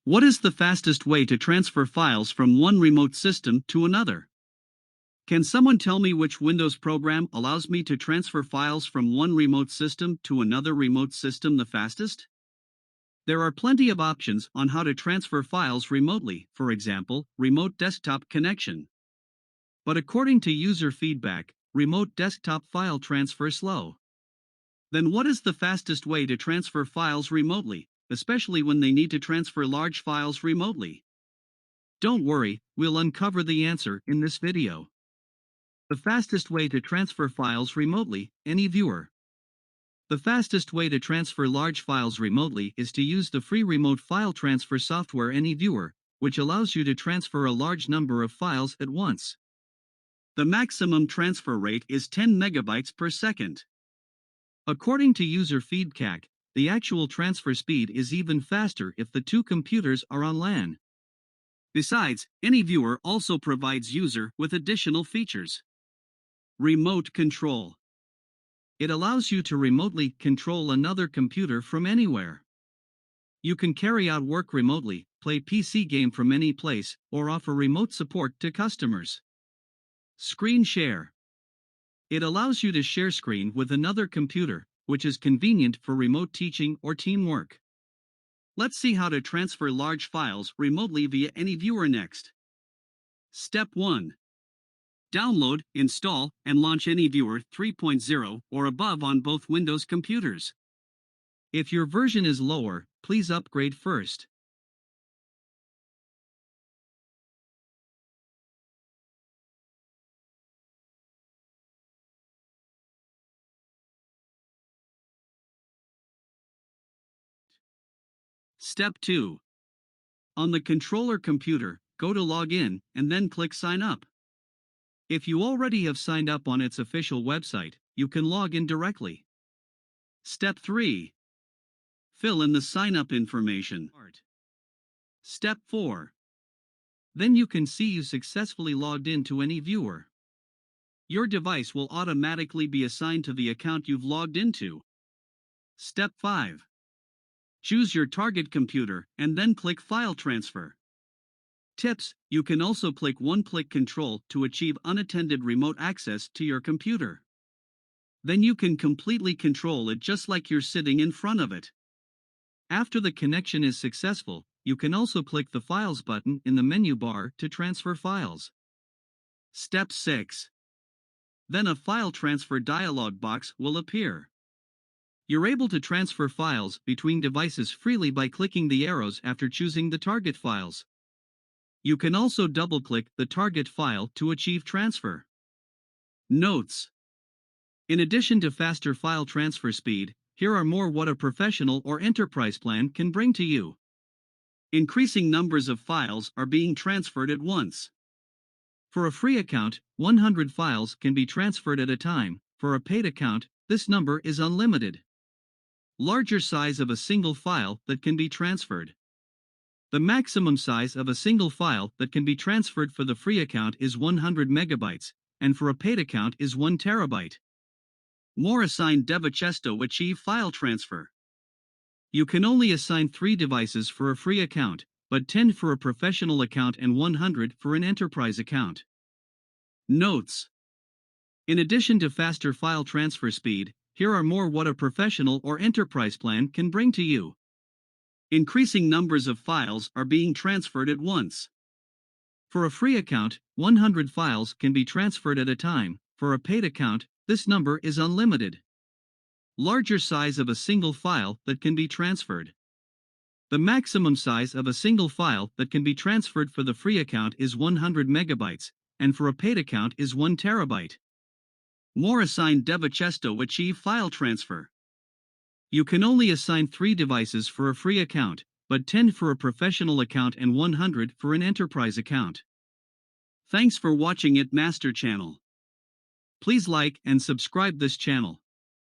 What is the fastest way to transfer files from one remote system to another? Can someone tell me which Windows program allows me to transfer files from one remote system to another remote system the fastest? There are plenty of options on how to transfer files remotely, for example, remote desktop connection. But according to user feedback, remote desktop file transfer slow. Then what is the fastest way to transfer files remotely, especially when they need to transfer large files remotely? Don't worry, we'll uncover the answer in this video. The fastest way to transfer files remotely, AnyViewer. The fastest way to transfer large files remotely is to use the free remote file transfer software AnyViewer, which allows you to transfer a large number of files at once. The maximum transfer rate is 10 megabytes per second. According to user feedback, the actual transfer speed is even faster if the two computers are on LAN. Besides, AnyViewer also provides user with additional features. Remote control. It allows you to remotely control another computer from anywhere. You can carry out work remotely, play PC game from any place, or offer remote support to customers. Screen share. It allows you to share screen with another computer, which is convenient for remote teaching or teamwork. Let's see how to transfer large files remotely via AnyViewer next. Step 1. Download, install, and launch AnyViewer 3.0 or above on both Windows computers. If your version is lower, please upgrade first. Step 2. On the controller computer, go to Login and then click Sign Up. If you already have signed up on its official website, you can log in directly. Step 3. Fill in the sign-up information. Step 4. Then you can see you successfully logged into AnyViewer. Your device will automatically be assigned to the account you've logged into. Step 5. Choose your target computer and then click File Transfer. Tips: you can also click one-click control to achieve unattended remote access to your computer. Then you can completely control it just like you're sitting in front of it. After the connection is successful, you can also click the Files button in the menu bar to transfer files. Step 6. Then a file transfer dialog box will appear. You're able to transfer files between devices freely by clicking the arrows after choosing the target files. You can also double-click the target file to achieve transfer. Notes: in addition to faster file transfer speed, here are more what a professional or enterprise plan can bring to you. Increasing numbers of files are being transferred at once. For a free account, 100 files can be transferred at a time. For a paid account, this number is unlimited. Larger size of a single file that can be transferred. The maximum size of a single file that can be transferred for the free account is 100 megabytes, and for a paid account is 1 terabyte. More assigned devices to achieve file transfer. You can only assign 3 devices for a free account, but 10 for a professional account and 100 for an enterprise account. Notes: in addition to faster file transfer speed, here are more what a professional or enterprise plan can bring to you. Increasing numbers of files are being transferred at once. For a free account, 100 files can be transferred at a time. For a paid account, this number is unlimited. Larger size of a single file that can be transferred. The maximum size of a single file that can be transferred for the free account is 100 megabytes, and for a paid account is 1 terabyte. More assigned devices to achieve file transfer. You can only assign 3 devices for a free account, but 10 for a professional account and 100 for an enterprise account. Thanks for watching ITMaster channel. Please like and subscribe this channel.